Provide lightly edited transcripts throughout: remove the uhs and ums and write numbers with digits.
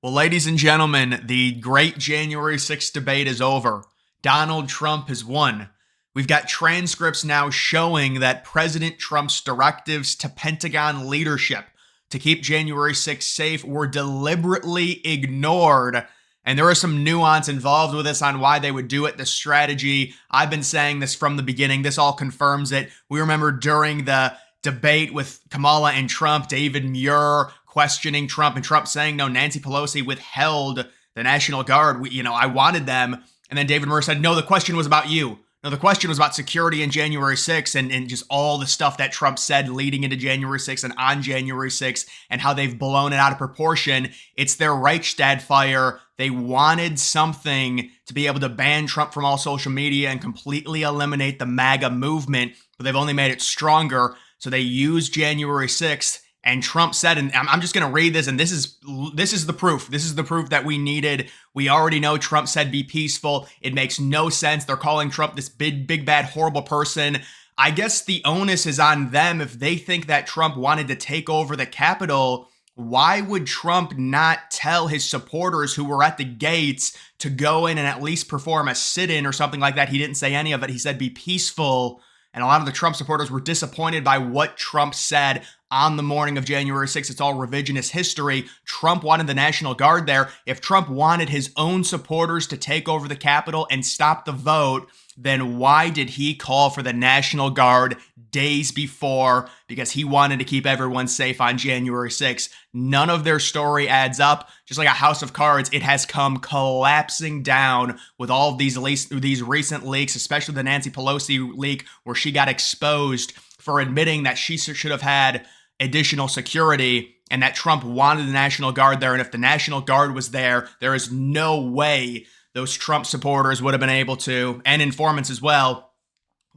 Well, ladies and gentlemen, the great January 6th debate is over. Donald Trump has won. We've got transcripts now showing that President Trump's directives to Pentagon leadership to keep January 6th safe were deliberately ignored. And there is some nuance involved with this on why they would do it, the strategy. I've been saying this from the beginning. This all confirms it. We remember during the debate with Kamala and Trump, David Muir questioning Trump and Trump saying, no, Nancy Pelosi withheld the National Guard. I wanted them. And then David Muir said, no, the question was about you. No, the question was about security in January 6th and just all the stuff that Trump said leading into January 6th and on January 6th and how they've blown it out of proportion. It's their Reichstag fire. They wanted something to be able to ban Trump from all social media and completely eliminate the MAGA movement, but they've only made it stronger. So they used January 6th. And Trump said, and I'm just going to read this, and this is the proof. This is the proof that we needed. We already know Trump said be peaceful. It makes no sense. They're calling Trump this big, bad, horrible person. I guess the onus is on them. If they think that Trump wanted to take over the Capitol, why would Trump not tell his supporters who were at the gates to go in and at least perform a sit-in or something like that? He didn't say any of it. He said be peaceful. And a lot of the Trump supporters were disappointed by what Trump said on the morning of January 6th. It's all revisionist history. Trump wanted the National Guard there. If Trump wanted his own supporters to take over the Capitol and stop the vote, then why did he call for the National Guard days before? Because he wanted to keep everyone safe on January 6th. None of their story adds up. Just like a house of cards, it has come collapsing down with all of these recent leaks, especially the Nancy Pelosi leak where she got exposed for admitting that she should have had additional security and that Trump wanted the National Guard there. And if the National Guard was there, there is no way those Trump supporters would have been able to, and informants as well,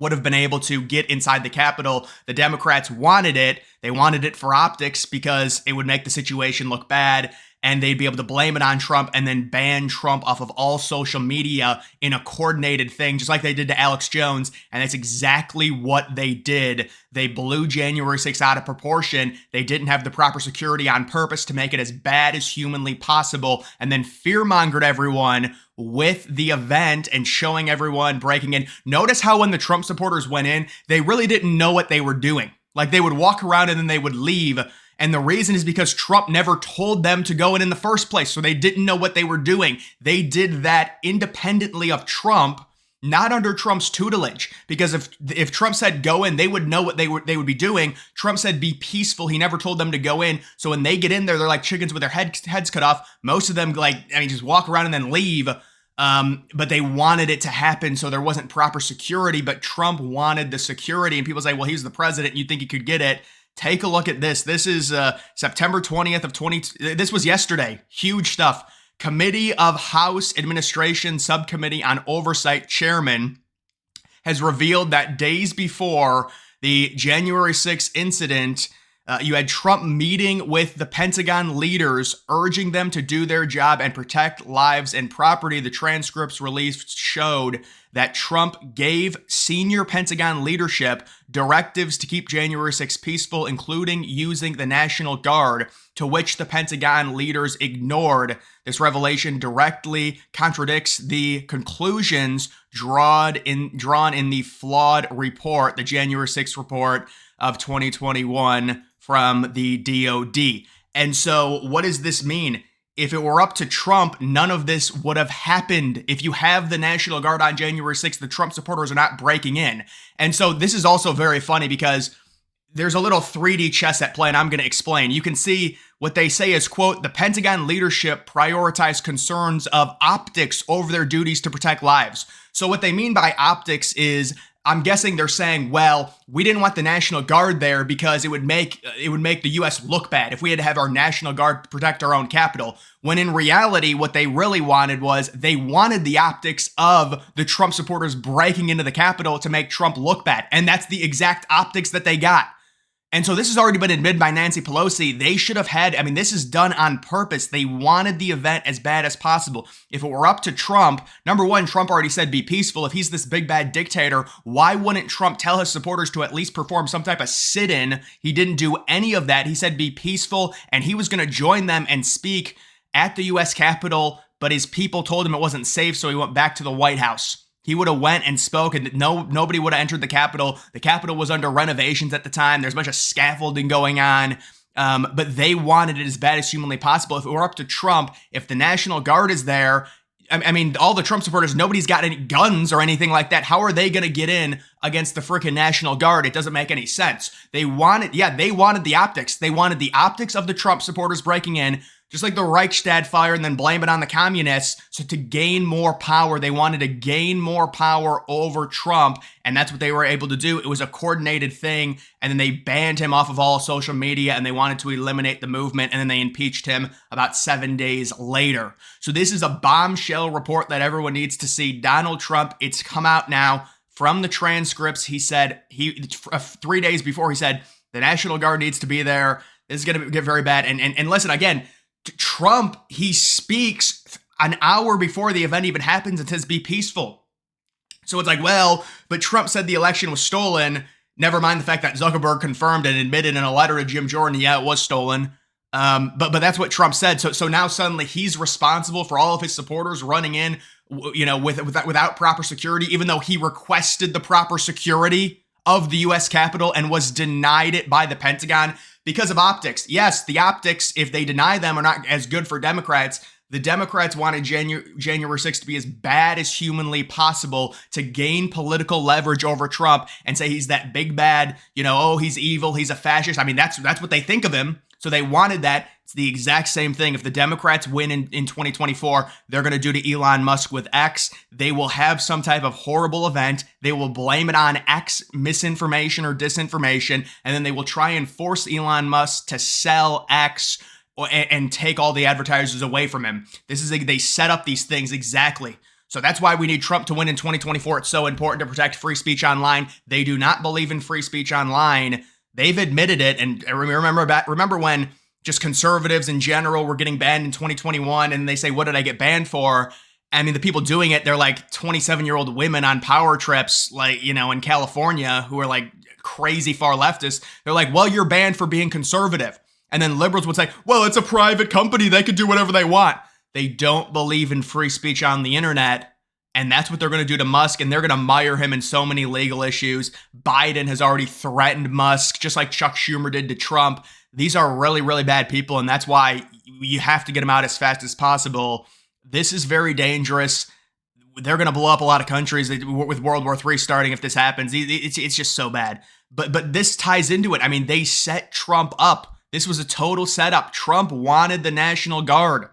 would have been able to get inside the Capitol. The Democrats wanted it. They wanted it for optics because it would make the situation look bad and they'd be able to blame it on Trump and then ban Trump off of all social media in a coordinated thing, just like they did to Alex Jones. And that's exactly what they did. They blew January 6th out of proportion. They didn't have the proper security on purpose to make it as bad as humanly possible, and then fear-mongered everyone with the event and showing everyone breaking in. Notice how when the Trump supporters went in, they really didn't know what they were doing. Like they would walk around and then they would leave. And the reason is because Trump never told them to go in the first place. So they didn't know what they were doing. They did that independently of Trump, not under Trump's tutelage. Because if Trump said go in, they would know what they would be doing. Trump said be peaceful. He never told them to go in. So when they get in there, they're like chickens with their heads cut off. Most of them just walk around and then leave. But they wanted it to happen, so there wasn't proper security, but Trump wanted the security. And people say, well, he's the president. You'd think he could get it. Take a look at this. This is September 20th of 20. This was yesterday. Huge stuff. Committee of House Administration Subcommittee on Oversight Chairman has revealed that days before the January 6th incident, you had Trump meeting with the Pentagon leaders, urging them to do their job and protect lives and property. The transcripts released showed that Trump gave senior Pentagon leadership directives to keep January 6th peaceful, including using the National Guard, to which the Pentagon leaders ignored. This revelation directly contradicts the conclusions drawn in the flawed report, the January 6th report of 2021 from the DOD. And so what does this mean? If it were up to Trump, none of this would have happened. If you have the National Guard on January 6th, the Trump supporters are not breaking in. And so this is also very funny because there's a little 3D chess at play, and I'm going to explain. You can see what they say is, quote, the Pentagon leadership prioritized concerns of optics over their duties to protect lives. So what they mean by optics is, I'm guessing they're saying, well, we didn't want the National Guard there because it would make the U.S. look bad if we had to have our National Guard protect our own capital. When in reality, what they really wanted was they wanted the optics of the Trump supporters breaking into the Capitol to make Trump look bad. And that's the exact optics that they got. And so this has already been admitted by Nancy Pelosi. They should have had, this is done on purpose. They wanted the event as bad as possible. If it were up to Trump, number one, Trump already said be peaceful. If he's this big bad dictator, why wouldn't Trump tell his supporters to at least perform some type of sit-in? He didn't do any of that. He said be peaceful, and he was going to join them and speak at the U.S. Capitol, but his people told him it wasn't safe, so he went back to the White House. He would have went and spoke, and nobody would have entered the Capitol. The Capitol was under renovations at the time. There's a bunch of scaffolding going on. But they wanted it as bad as humanly possible. If it were up to Trump, if the National Guard is there, I mean, all the Trump supporters, nobody's got any guns or anything like that. How are they going to get in against the freaking National Guard? It doesn't make any sense. They wanted the optics. They wanted the optics of the Trump supporters breaking in, just like the Reichstag fire, and then blame it on the communists. So to gain more power, they wanted to gain more power over Trump, and that's what they were able to do. It was a coordinated thing, and then they banned him off of all social media, and they wanted to eliminate the movement, and then they impeached him about 7 days later. So this is a bombshell report that everyone needs to see. Donald Trump, it's come out now from the transcripts. He said, 3 days before, he said, the National Guard needs to be there. This is going to get very bad. And listen, again, Trump, he speaks an hour before the event even happens and says, be peaceful. So it's like, well, but Trump said the election was stolen. Never mind the fact that Zuckerberg confirmed and admitted in a letter to Jim Jordan, yeah, it was stolen. But that's what Trump said. So now suddenly he's responsible for all of his supporters running in, without proper security, even though he requested the proper security of the U.S. Capitol and was denied it by the Pentagon because of optics. Yes, the optics, if they deny them, are not as good for Democrats. The Democrats wanted January 6th to be as bad as humanly possible to gain political leverage over Trump and say he's that big bad, he's evil, he's a fascist. I mean, that's what they think of him. So they wanted that. It's the exact same thing. If the Democrats win in 2024, they're going to do to Elon Musk with X. They will have some type of horrible event. They will blame it on X misinformation or disinformation, and then they will try and force Elon Musk to sell X and take all the advertisers away from him. They set up these things exactly. So that's why we need Trump to win in 2024. It's so important to protect free speech online. They do not believe in free speech online. They've admitted it. And remember when just conservatives in general were getting banned in 2021, and they say, what did I get banned for? I mean, the people doing it, they're like 27-year-old women on power trips, like, in California, who are like crazy far leftists. They're like, well, you're banned for being conservative. And then liberals would say, well, it's a private company. They can do whatever they want. They don't believe in free speech on the internet. And that's what they're going to do to Musk, and they're going to mire him in so many legal issues. Biden has already threatened Musk, just like Chuck Schumer did to Trump. These are really, really bad people, and that's why you have to get them out as fast as possible. This is very dangerous. They're going to blow up a lot of countries with World War III starting if this happens. It's just so bad. But this ties into it. I mean, they set Trump up. This was a total setup. Trump wanted the National Guard.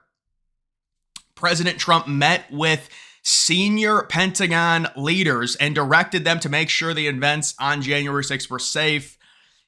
President Trump met with senior Pentagon leaders and directed them to make sure the events on January 6th were safe.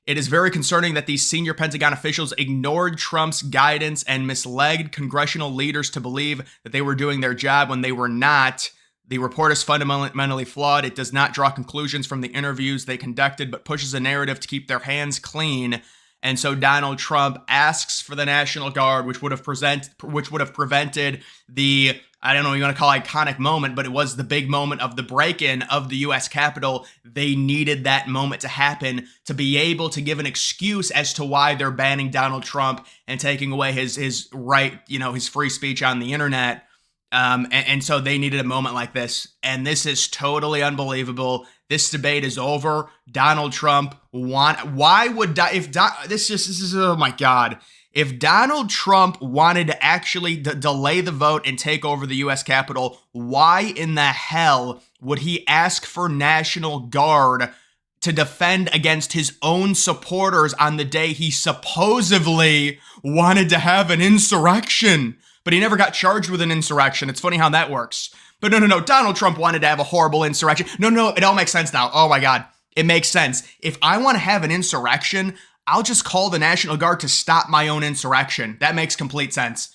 It is very concerning that these senior Pentagon officials ignored Trump's guidance and misled congressional leaders to believe that they were doing their job when they were not. The report is fundamentally flawed. It does not draw conclusions from the interviews they conducted, but pushes a narrative to keep their hands clean. And so Donald Trump asks for the National Guard, which would have prevented the, I don't know what you want to call iconic moment, but it was the big moment of the break-in of the U.S. Capitol. They needed that moment to happen to be able to give an excuse as to why they're banning Donald Trump and taking away his right, his free speech on the internet. And so they needed a moment like this. And this is totally unbelievable. This debate is over. Donald Trump oh my God. If Donald Trump wanted to actually delay the vote and take over the U.S. Capitol, why in the hell would he ask for National Guard to defend against his own supporters on the day he supposedly wanted to have an insurrection? But he never got charged with an insurrection. It's funny how that works. But no. Donald Trump wanted to have a horrible insurrection. No, it all makes sense now. Oh my God. It makes sense. If I want to have an insurrection, I'll just call the National Guard to stop my own insurrection. That makes complete sense.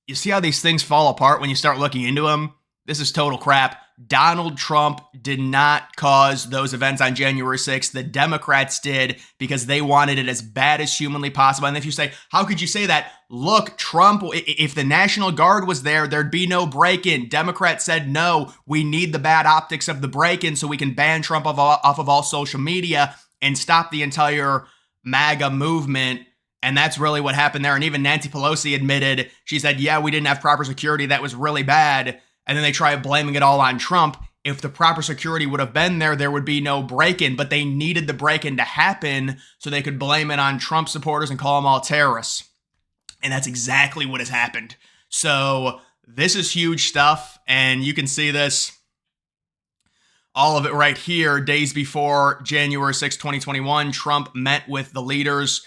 You see how these things fall apart when you start looking into them? This is total crap. Donald Trump did not cause those events on January 6th. The Democrats did because they wanted it as bad as humanly possible. And if you say, how could you say that? Look, Trump, if the National Guard was there, there'd be no break-in. Democrats said, no, we need the bad optics of the break-in so we can ban Trump off of all social media and stop the entire MAGA movement. And that's really what happened there. And even Nancy Pelosi admitted, she said, yeah, we didn't have proper security. That was really bad. And then they tried blaming it all on Trump. If the proper security would have been there, there would be no break-in. But they needed the break-in to happen so they could blame it on Trump supporters and call them all terrorists. And that's exactly what has happened. So this is huge stuff. And you can see this, all of it right here. Days before January 6, 2021, Trump met with the leaders.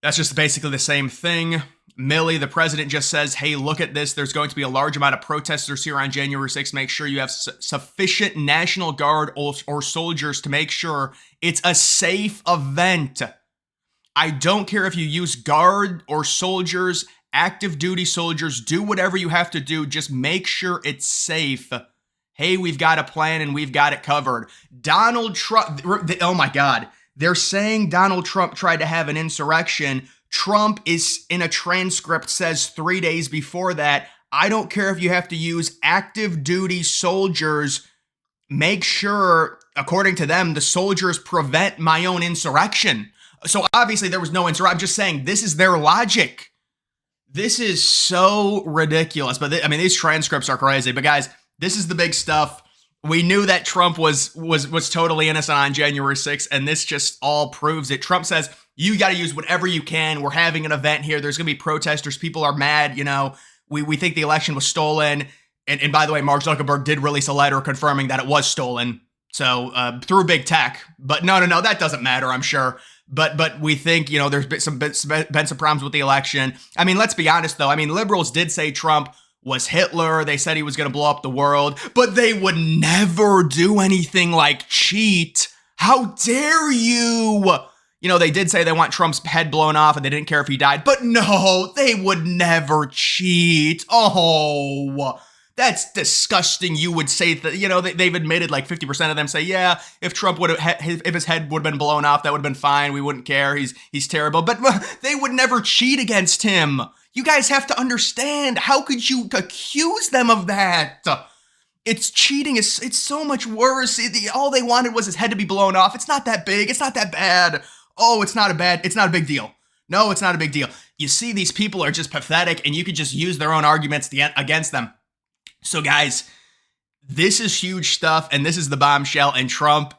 That's just basically the same thing. Milley, the president, just says, hey, look at this. There's going to be a large amount of protesters here on January 6th. Make sure you have sufficient National Guard or soldiers to make sure it's a safe event. I don't care if you use guard or soldiers, active duty soldiers, do whatever you have to do. Just make sure it's safe. Hey, we've got a plan and we've got it covered. Donald Trump, oh my God. They're saying Donald Trump tried to have an insurrection. Trump is in a transcript says 3 days before that, I don't care if you have to use active duty soldiers. Make sure, according to them, the soldiers prevent my own insurrection. So obviously there was no insurrection. I'm just saying this is their logic. This is so ridiculous. But I mean, these transcripts are crazy. But guys, this is the big stuff. We knew that Trump was totally innocent on January 6th, and this just all proves it. Trump says, you got to use whatever you can. We're having an event here. There's going to be protesters. People are mad. You know, we think the election was stolen. And by the way, Mark Zuckerberg did release a letter confirming that it was stolen. So through big tech. But no, that doesn't matter, I'm sure. But we think, you know, there's been some problems with the election. I mean, let's be honest, though. I mean, liberals did say Trump was Hitler. They said he was going to blow up the world. But they would never do anything like cheat. How dare you? You know, they did say they want Trump's head blown off and they didn't care if he died. But no, they would never cheat. Oh, that's disgusting. You would say that, you know, they've admitted like 50% of them say, yeah, if Trump would have, if his head would have been blown off, that would have been fine. We wouldn't care. He's terrible. But they would never cheat against him. You guys have to understand. How could you accuse them of that? It's cheating. It's so much worse. All they wanted was his head to be blown off. It's not that big. It's not that bad. Oh, it's not a big deal. No, it's not a big deal. You see, these people are just pathetic and you could just use their own arguments against them. So guys, this is huge stuff and this is the bombshell. And Trump,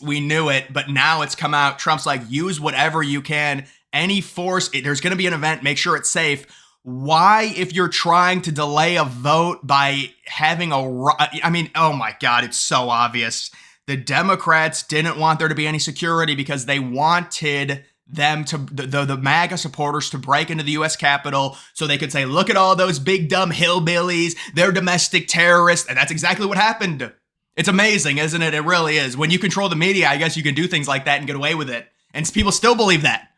we knew it, but now it's come out. Trump's like, use whatever you can. Any force, there's going to be an event, make sure it's safe. Why, if you're trying to delay a vote by having I mean, oh my God, it's so obvious. The Democrats didn't want there to be any security because they wanted them to, the MAGA supporters to break into the U.S. Capitol so they could say, look at all those big dumb hillbillies, they're domestic terrorists. And that's exactly what happened. It's amazing, isn't it? It really is. When you control the media, I guess you can do things like that and get away with it. And people still believe that.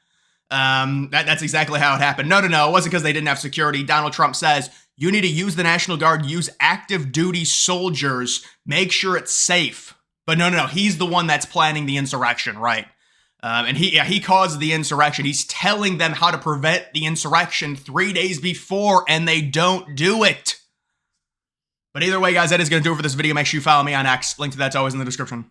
That's exactly how it happened. No, it wasn't because they didn't have security. Donald Trump says, you need to use the National Guard, use active duty soldiers, make sure it's safe. But no, he's the one that's planning the insurrection, right? And he caused the insurrection. He's telling them how to prevent the insurrection 3 days before, and they don't do it. But either way, guys, that is going to do it for this video. Make sure you follow me on X. Link to that's always in the description.